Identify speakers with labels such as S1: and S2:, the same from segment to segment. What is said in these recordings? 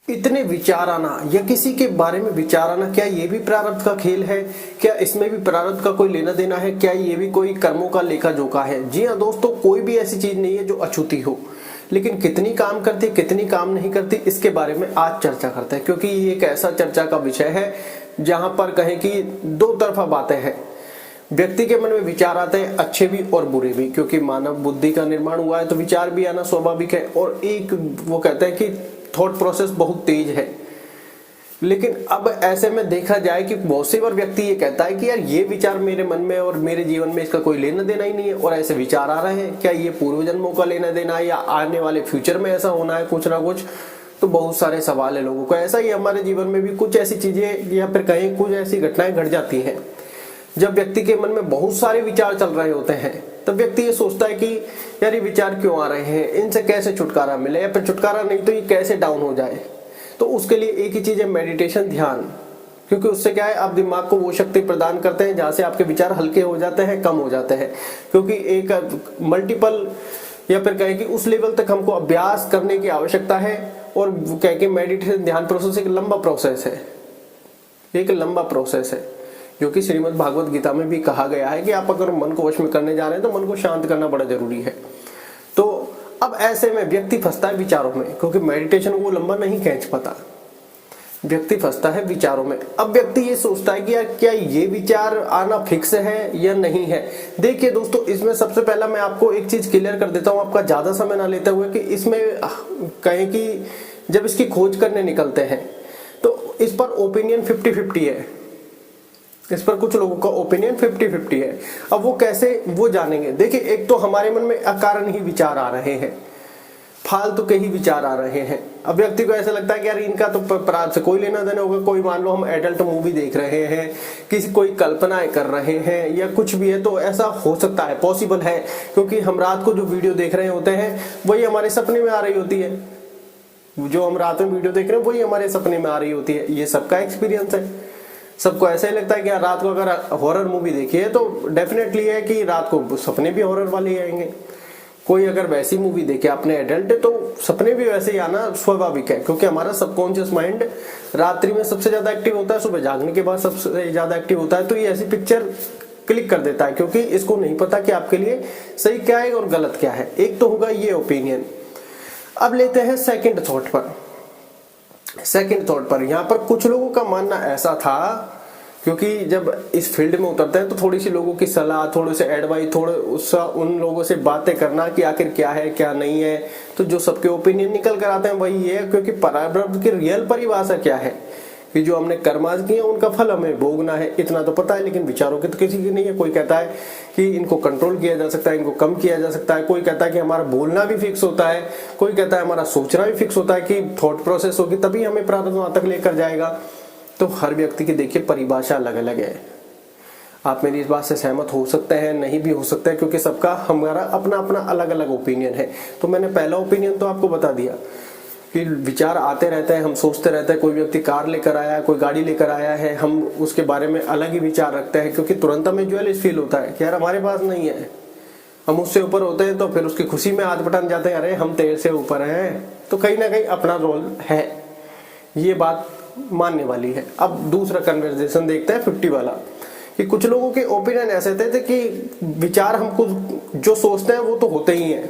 S1: इतने विचार आना या किसी के बारे में विचार आना, क्या ये भी प्रारब्ध का खेल है? क्या इसमें भी प्रारब्ध का कोई लेना देना है? क्या ये भी कोई कर्मों का लेखा जोखा है? जी हाँ दोस्तों, कोई भी ऐसी चीज नहीं है जो अछूती हो, लेकिन कितनी काम करती कितनी काम नहीं करती, इसके बारे में आज चर्चा करते हैं। क्योंकि ये एक ऐसा चर्चा का विषय है जहां पर कहें कि दो तरफा बातें हैं। व्यक्ति के मन में विचार आते हैं, अच्छे भी और बुरे भी, क्योंकि मानव बुद्धि का निर्माण हुआ है तो विचार भी आना स्वाभाविक है। और एक वो कहते हैं कि थॉट प्रोसेस बहुत तेज है। लेकिन अब ऐसे में देखा जाए कि बहुत सी बार व्यक्ति ये कहता है कि यार ये विचार मेरे मन में और मेरे जीवन में इसका कोई लेना देना ही नहीं है, और ऐसे विचार आ रहे हैं, क्या ये पूर्व जन्मों का लेना देना है या आने वाले फ्यूचर में ऐसा होना है कुछ ना कुछ? तो बहुत सारे सवाल है लोगों को। ऐसा ही हमारे जीवन में भी कुछ ऐसी चीजें या फिर कहीं कुछ ऐसी घटनाएं घट जाती हैं। जब व्यक्ति के मन में बहुत सारे विचार चल रहे होते हैं तब व्यक्ति ये सोचता है कि यार ये विचार क्यों आ रहे हैं, इनसे कैसे छुटकारा मिले, या फिर छुटकारा नहीं तो ये कैसे डाउन हो जाए। तो उसके लिए एक ही चीज है, मेडिटेशन, ध्यान। क्योंकि उससे क्या है, आप दिमाग को वो शक्ति प्रदान करते हैं जहां से आपके विचार हल्के हो जाते हैं, कम हो जाते हैं। क्योंकि एक मल्टीपल या फिर कहें कि उस लेवल तक हमको अभ्यास करने की आवश्यकता है। और कहें कि मेडिटेशन ध्यान प्रोसेस एक लंबा प्रोसेस है, एक लंबा प्रोसेस है, जो कि श्रीमद् भागवत गीता में भी कहा गया है कि आप अगर मन को वश में करने जा रहे हैं तो मन को शांत करना बड़ा जरूरी है। तो अब ऐसे में व्यक्ति फंसता है विचारों में, क्योंकि मेडिटेशन वो लंबा नहीं खींच पाता, व्यक्ति फंसता है विचारों में। अब व्यक्ति ये सोचता है कि यार क्या ये विचार आना फिक्स है या नहीं है। देखिए दोस्तों, इसमें सबसे पहला मैं आपको एक चीज क्लियर कर देता हूं, आपका ज्यादा समय ना लेते हुए, कि इसमें कहें कि जब इसकी खोज करने निकलते हैं तो इस पर ओपिनियन 50-50 है। इस पर कुछ लोगों का ओपिनियन 50-50 है। अब वो कैसे, वो जानेंगे। देखिए, एक तो हमारे मन में अकारण ही विचार आ रहे हैं, फालतू के ही विचार आ रहे हैं। अब व्यक्ति को ऐसा लगता है कि यार इनका तो प्रारब्ध से कोई लेना देना होगा। कोई मान लो हम एडल्ट मूवी देख रहे हैं, किसी कोई कल्पनाएं कर रहे हैं या कुछ भी है, तो ऐसा हो सकता है, पॉसिबल है। क्योंकि हम रात को जो वीडियो देख रहे होते हैं वही हमारे सपने में आ रही होती है, जो हम रात में वीडियो देख रहे हैं वही हमारे सपने में आ रही होती है। ये सबका एक्सपीरियंस है। सबको ऐसा ही लगता है कि यार रात को अगर हॉरर मूवी देखी है तो डेफिनेटली है कि रात को सपने भी हॉरर वाले ही आएंगे। कोई अगर वैसी मूवी देखे अपने एडल्ट, तो सपने भी वैसे ही आना स्वाभाविक है। क्योंकि हमारा सबकॉन्शियस माइंड रात्रि में सबसे ज्यादा एक्टिव होता है, सुबह जागने के बाद सबसे ज्यादा एक्टिव होता है। तो ये ऐसी पिक्चर क्लिक कर देता है, क्योंकि इसको नहीं पता कि आपके लिए सही क्या है और गलत क्या है। एक तो होगा ये ओपिनियन। अब लेते हैं सेकंड थॉट पर। सेकंड थॉट पर यहाँ पर कुछ लोगों का मानना ऐसा था, क्योंकि जब इस फील्ड में उतरते हैं तो थोड़ी सी लोगों की सलाह, थोड़े से एडवाइस, थोड़े उन लोगों से बातें करना कि आखिर क्या है क्या नहीं है, तो जो सबके ओपिनियन निकल कर आते हैं वही है। क्योंकि प्रारब्ध की रियल परिभाषा क्या है कि जो हमने कर्माज किए उनका फल हमें भोगना है, इतना तो पता है। लेकिन विचारों की तो किसी की नहीं है। कोई कहता है कि इनको कंट्रोल किया जा सकता है, इनको कम किया जा सकता है। कोई कहता है कि हमारा बोलना भी फिक्स होता है, कोई कहता है हमारा सोचना भी फिक्स होता है कि थॉट प्रोसेस होगी तभी हमें प्रारब्ध वहां तक लेकर जाएगा। तो हर व्यक्ति की देखिए परिभाषा अलग अलग है। आप मेरी इस बात से सहमत हो सकते हैं, नहीं भी हो सकते हैं, क्योंकि सबका हमारा अपना अपना अलग अलग ओपिनियन है। तो मैंने पहला ओपिनियन तो आपको बता दिया कि विचार आते रहते हैं, हम सोचते रहते हैं। कोई व्यक्ति कार लेकर आया है, कोई गाड़ी लेकर आया है, हम उसके बारे में अलग ही विचार रखते हैं, क्योंकि तुरंत हमें ज्वेलिश फील होता है कि यार हमारे पास नहीं है, हम उससे ऊपर होते हैं। तो फिर उसकी खुशी में हाथ बटाने जाते हैं, अरे हम तेरे से ऊपर हैं। तो कहीं ना कहीं अपना रोल है, ये बात मानने वाली है। अब दूसरा कन्वर्सेशन देखते हैं 50 वाला, कि कुछ लोगों के ओपिनियन ऐसे थे कि विचार हमको जो सोचते हैं वो तो होते ही हैं,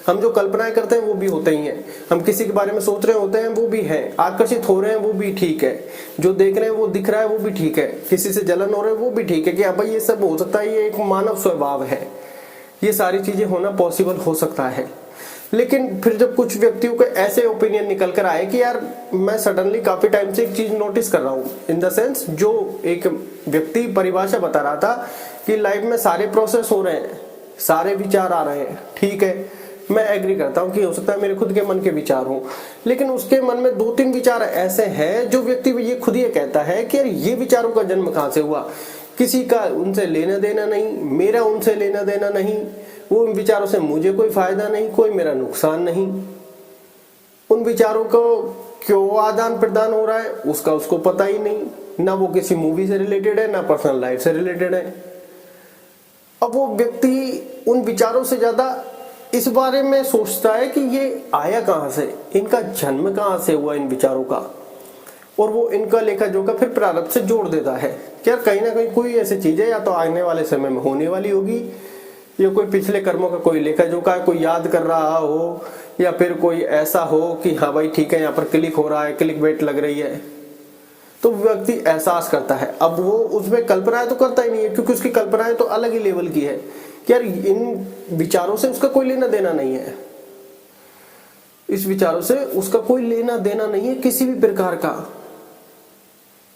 S1: हम जो कल्पनाएं करते हैं वो भी होते ही हैं, हम किसी के बारे में सोच रहे होते हैं वो भी है, आकर्षित हो रहे हैं वो भी ठीक है, जो देख रहे हैं वो दिख रहा है वो भी ठीक है, किसी से जलन हो रहे है वो भी ठीक है कि हाँ भाई ये सब हो सकता है, ये एक मानव स्वभाव है, ये सारी चीजें होना पॉसिबल हो सकता है। लेकिन फिर जब कुछ व्यक्तियों के ऐसे ओपिनियन निकल कर आए कि यार मैं सडनली काफी टाइम से एक चीज नोटिस कर रहा हूँ, इन द सेंस जो एक व्यक्ति परिभाषा बता रहा था कि लाइफ में सारे प्रोसेस हो रहे हैं, सारे विचार आ रहे हैं, ठीक है, मैं एग्री करता हूँ कि हो सकता है मेरे खुद के मन के विचार हो, लेकिन उसके मन में 2-3 विचार ऐसे हैं जो व्यक्ति ये खुद ये कहता है कि यार ये विचारों का जन्म कहाँ से हुआ, किसी का उनसे लेना देना नहीं, मेरा उनसे लेना देना नहीं, वो उन विचारों से मुझे कोई फायदा नहीं, कोई मेरा नुकसान नहीं, उन विचारों को क्यों आदान प्रदान हो रहा है उसका उसको पता ही नहीं, ना वो किसी मूवी से रिलेटेड है ना पर्सनल लाइफ से रिलेटेड है। अब वो व्यक्ति उन विचारों से ज्यादा इस बारे में सोचता है कि ये आया कहाँ से, इनका जन्म कहाँ से हुआ इन विचारों का, और वो इनका लेखा जोखा फिर प्रारब्ध से जोड़ देता है कि यार कहीं ना कहीं कोई ऐसी चीज है या तो आने वाले समय में होने वाली होगी, या कोई पिछले कर्मों का कोई लेखा जोखा है, कोई याद कर रहा हो, या फिर कोई ऐसा हो कि हाँ भाई ठीक है यहाँ पर क्लिक हो रहा है, क्लिक बेट लग रही है, तो व्यक्ति एहसास करता है। अब वो उसमें कल्पनाएं तो करता ही नहीं है, क्योंकि उसकी कल्पनाएं तो अलग ही लेवल की है कि यार इन विचारों से उसका कोई लेना देना नहीं है, इस विचारों से उसका कोई लेना देना नहीं है किसी भी प्रकार का,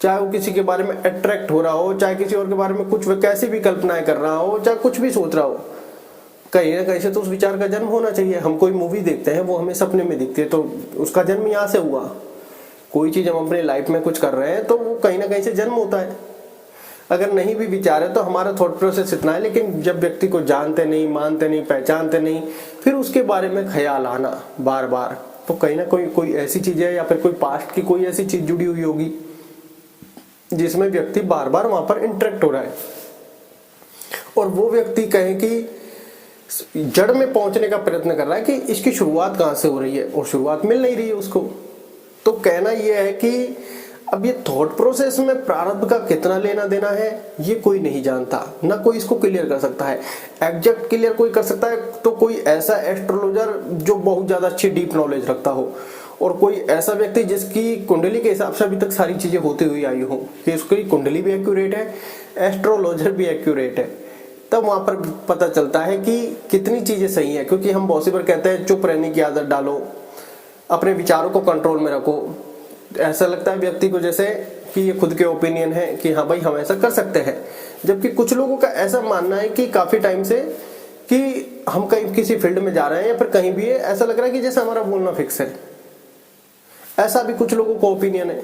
S1: चाहे वो किसी के बारे में अट्रैक्ट हो रहा हो, चाहे किसी और के बारे में कुछ कैसी भी कल्पनाएं कर रहा हो, चाहे कुछ भी सोच रहा हो, कहीं ना कहीं से तो उस विचार का जन्म होना चाहिए। हम कोई मूवी देखते हैं, वो हमें सपने में दिखती है, तो उसका जन्म यहाँ से हुआ। कोई चीज हम अपने लाइफ में कुछ कर रहे हैं तो वो कहीं ना कहीं से जन्म होता है। अगर नहीं भी विचार है तो हमारा थॉट प्रोसेस इतना है, लेकिन जब व्यक्ति को जानते नहीं, मानते नहीं, पहचानते नहीं, फिर उसके बारे में ख्याल आना बार बार, तो कहीं ना कोई ऐसी चीज है या फिर कोई पास्ट की कोई ऐसी चीज जुड़ी हुई होगी जिसमें व्यक्ति बार बार वहां पर इंटरेक्ट हो रहा है। और वो व्यक्ति कहे कि जड़ में पहुंचने का प्रयत्न कर रहा है कि इसकी शुरुआत कहां से हो रही है, और शुरुआत मिल नहीं रही है उसको। तो कहना यह है कि अब ये थॉट प्रोसेस में प्रारब्ध का कितना लेना देना है ये कोई नहीं जानता, ना कोई इसको क्लियर कर सकता है। एग्जैक्ट क्लियर कोई कर सकता है तो कोई ऐसा एस्ट्रोलॉजर जो बहुत ज्यादा अच्छी डीप नॉलेज रखता हो, और कोई ऐसा व्यक्ति जिसकी कुंडली के हिसाब से अभी तक सारी चीजें होती हुई आई हो, कि उसकी कुंडली भी एक्यूरेट है, एस्ट्रोलॉजर भी एक्यूरेट है, तब वहां पर पता चलता है कि कितनी चीजें सही है। क्योंकि हम बहुत सी बार कहते हैं चुप रहने की आदत डालो, अपने विचारों को कंट्रोल में रखो। ऐसा लगता है व्यक्ति को जैसे कि ये खुद के ओपिनियन है कि हाँ भाई हम ऐसा कर सकते हैं, जबकि कुछ लोगों का ऐसा मानना है कि काफी टाइम से कि हम कहीं किसी फील्ड में जा रहे हैं या फिर कहीं भी है, ऐसा लग रहा है कि जैसे हमारा बोलना फिक्स है। ऐसा भी कुछ लोगों को ओपिनियन है।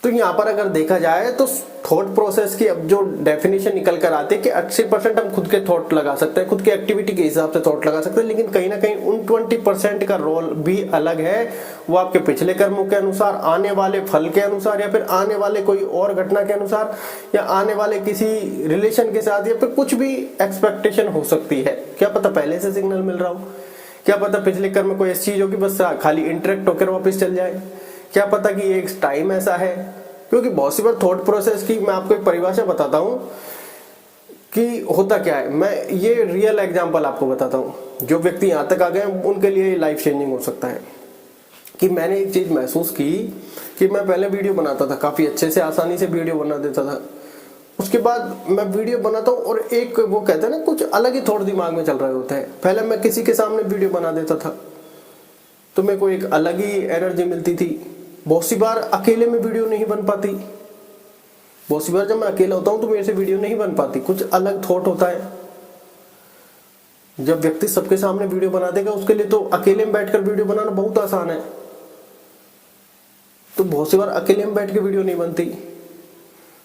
S1: तो यहाँ पर अगर देखा जाए तो थॉट प्रोसेस की अब जो डेफिनेशन निकल कर आती है कि 80% हम खुद के थॉट लगा सकते हैं, खुद की एक्टिविटी के हिसाब से थॉट लगा सकते हैं, लेकिन कहीं ना कहीं उन 20% का रोल भी अलग है। वो आपके पिछले कर्मों के अनुसार, आने वाले फल के अनुसार, या फिर आने वाले कोई और घटना के अनुसार, या आने वाले किसी रिलेशन के साथ, या फिर कुछ भी एक्सपेक्टेशन हो सकती है। क्या पता पहले से सिग्नल मिल रहा हो, क्या पता पिछले कर्म में कोई ऐसी चीज हो कि बस खाली इंटरेक्ट होकर वापस चल जाए, क्या पता कि एक टाइम ऐसा है। क्योंकि बहुत सी बार थॉट प्रोसेस की मैं आपको एक परिभाषा बताता हूं कि होता क्या है। मैं ये रियल एग्जांपल आपको बताता हूं, जो व्यक्ति यहां तक आ गए उनके लिए लाइफ चेंजिंग हो सकता है। कि मैंने एक चीज महसूस की कि मैं पहले वीडियो बनाता था, काफी अच्छे से आसानी से वीडियो बना देता था। उसके बाद मैं वीडियो बनाता हूँ और एक वो कहते हैं ना, कुछ अलग ही थॉट दिमाग में चल रहे होते हैं। पहले मैं किसी के सामने वीडियो बना देता था तो मेरे को एक अलग ही एनर्जी मिलती थी। बहुत सी बार अकेले में वीडियो नहीं बन पाती, बहुत सी बार जब मैं अकेला होता हूं तो मेरे से वीडियो नहीं बन पाती, कुछ अलग थॉट होता है। जब व्यक्ति सबके सामने वीडियो बना देगा उसके लिए तो अकेले में बैठकर वीडियो बनाना बहुत आसान है। तो बहुत सी बार अकेले में बैठ के वीडियो नहीं बनती,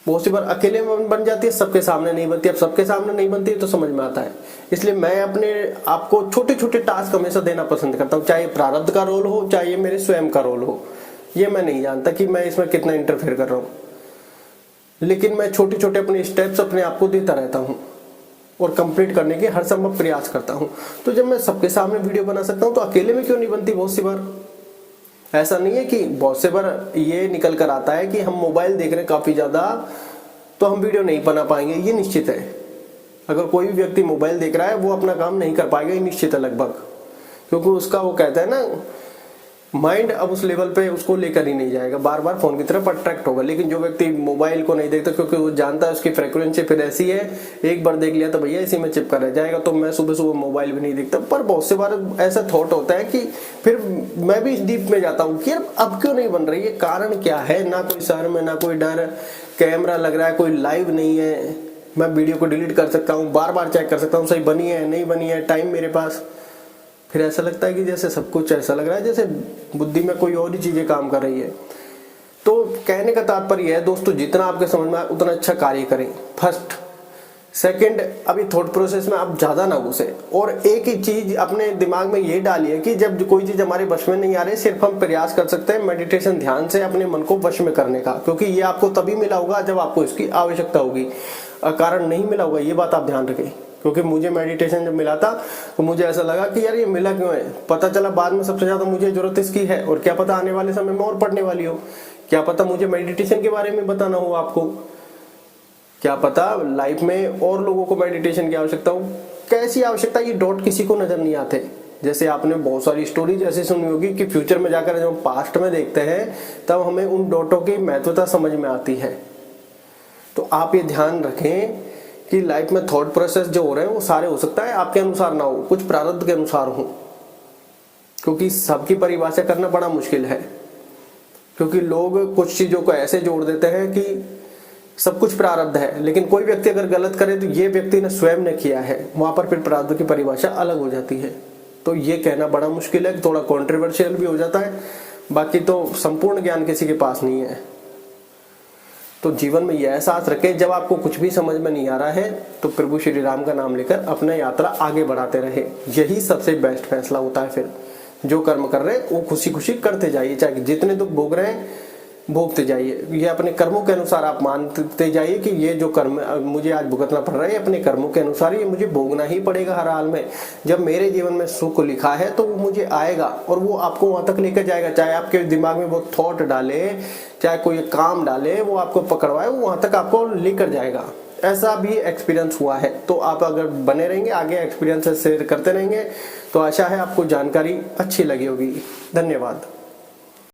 S1: बहुत सी बार अकेले में बन जाती है, सबके सामने नहीं बनती। अब सबके सामने नहीं बनती है तो समझ में आता है। इसलिए मैं अपने आपको छोटे छोटे टास्क हमेशा देना पसंद करता हूँ, चाहे प्रारब्ध का रोल हो, चाहे ये मेरे स्वयं का रोल हो। ये मैं नहीं जानता कि मैं इसमें कितना इंटरफेयर कर रहा हूँ, लेकिन मैं छोटे छोटे अपने स्टेप्स अपने आप को देता रहता हूँ और कंप्लीट करने के हर संभव प्रयास करता हूँ। तो जब मैं सबके सामने वीडियो बना सकता हूँ तो अकेले में क्यों नहीं बनती। बहुत सी बार ऐसा नहीं है कि बहुत से बार ये निकल कर आता है कि हम मोबाइल देख रहे हैं काफी ज्यादा तो हम वीडियो नहीं बना पाएंगे, ये निश्चित है। अगर कोई भी व्यक्ति मोबाइल देख रहा है वो अपना काम नहीं कर पाएगा, ये निश्चित है लगभग, क्योंकि उसका वो कहता है ना, माइंड अब उस लेवल पे उसको लेकर ही नहीं जाएगा, बार बार फोन की तरफ अट्रैक्ट होगा। लेकिन जो व्यक्ति मोबाइल को नहीं देखता क्योंकि वो जानता है उसकी फ्रीक्वेंसी फिर ऐसी है, एक बार देख लिया तो भैया इसी में चिपका रह जाएगा, तो मैं सुबह सुबह मोबाइल भी नहीं देखता। पर बहुत से बार ऐसा थॉट होता है कि फिर मैं भी डीप में जाता हूँ कि यार अब क्यों नहीं बन रही है, कारण क्या है। ना कोई सर में, ना कोई डर, कैमरा लग रहा है, कोई लाइव नहीं है, मैं वीडियो को डिलीट कर सकता हूँ, बार बार चेक कर सकता हूँ सही बनी है नहीं बनी है, टाइम मेरे पास। फिर ऐसा लगता है कि जैसे सब कुछ ऐसा लग रहा है जैसे बुद्धि में कोई और ही चीजें काम कर रही है। तो कहने का तात्पर्य है दोस्तों, जितना आपके समझ में आए उतना अच्छा कार्य करें। फर्स्ट, सेकंड, अभी थॉट प्रोसेस में आप ज्यादा ना घुसे और एक ही चीज अपने दिमाग में ये डालिए कि जब कोई चीज हमारे वश में नहीं आ रही, सिर्फ हम प्रयास कर सकते हैं मेडिटेशन ध्यान से अपने मन को वश में करने का, क्योंकि ये आपको तभी मिला होगा जब आपको इसकी आवश्यकता होगी, कारण नहीं मिला होगा, ये बात आप ध्यान रखें। क्योंकि मुझे मेडिटेशन जब मिला था तो मुझे ऐसा लगा कि यार ये मिला क्यों है। पता चला बाद में सबसे ज्यादा मुझे जरूरत इसकी है, और क्या पता आने वाले समय में और पढ़ने वाली हो, क्या पता मुझे मेडिटेशन के बारे में बताना हो आपको, क्या पता लाइफ में और लोगों को मेडिटेशन की आवश्यकता हो। कैसी आवश्यकता, ये डॉट किसी को नजर नहीं आते। जैसे आपने बहुत सारी स्टोरीज ऐसी सुनी होगी कि फ्यूचर में जाकर जब हम पास्ट में देखते हैं तब हमें उन डॉटों की महत्वता समझ में आती है। तो आप ये ध्यान रखें कि लाइफ में थॉट प्रोसेस जो हो रहे हैं वो सारे हो सकता है आपके अनुसार ना हो, कुछ प्रारब्ध के अनुसार हो, क्योंकि सबकी परिभाषा करना बड़ा मुश्किल है। क्योंकि लोग कुछ चीजों को ऐसे जोड़ देते हैं कि सब कुछ प्रारब्ध है, लेकिन कोई व्यक्ति अगर गलत करे तो ये व्यक्ति ने स्वयं ने किया है, वहां पर फिर प्रारब्ध की परिभाषा अलग हो जाती है। तो ये कहना बड़ा मुश्किल है, थोड़ा कॉन्ट्रोवर्शियल भी हो जाता है। बाकी तो संपूर्ण ज्ञान किसी के पास नहीं है। तो जीवन में यह एहसास रखें, जब आपको कुछ भी समझ में नहीं आ रहा है तो प्रभु श्री राम का नाम लेकर अपना यात्रा आगे बढ़ाते रहे। यही सबसे बेस्ट फैसला होता है। फिर जो कर्म कर रहे हैं वो खुशी खुशी करते जाइए, चाहे जितने दुख भोग रहे हैं भोगते जाइए। ये अपने कर्मों के अनुसार आप मानते जाइए कि ये जो कर्म मुझे आज भुगतना पड़ रहा है अपने कर्मों के अनुसार ये मुझे भोगना ही पड़ेगा हर हाल में। जब मेरे जीवन में सुख लिखा है तो वो मुझे आएगा और वो आपको वहां तक लेकर जाएगा। चाहे आपके दिमाग में वो थॉट डाले, चाहे कोई काम डाले, वो आपको पकड़वाए, वो वहां तक आपको लेकर जाएगा। ऐसा भी एक्सपीरियंस हुआ है। तो आप अगर बने रहेंगे आगे एक्सपीरियंस शेयर करते रहेंगे तो आशा है आपको जानकारी अच्छी लगी होगी। धन्यवाद।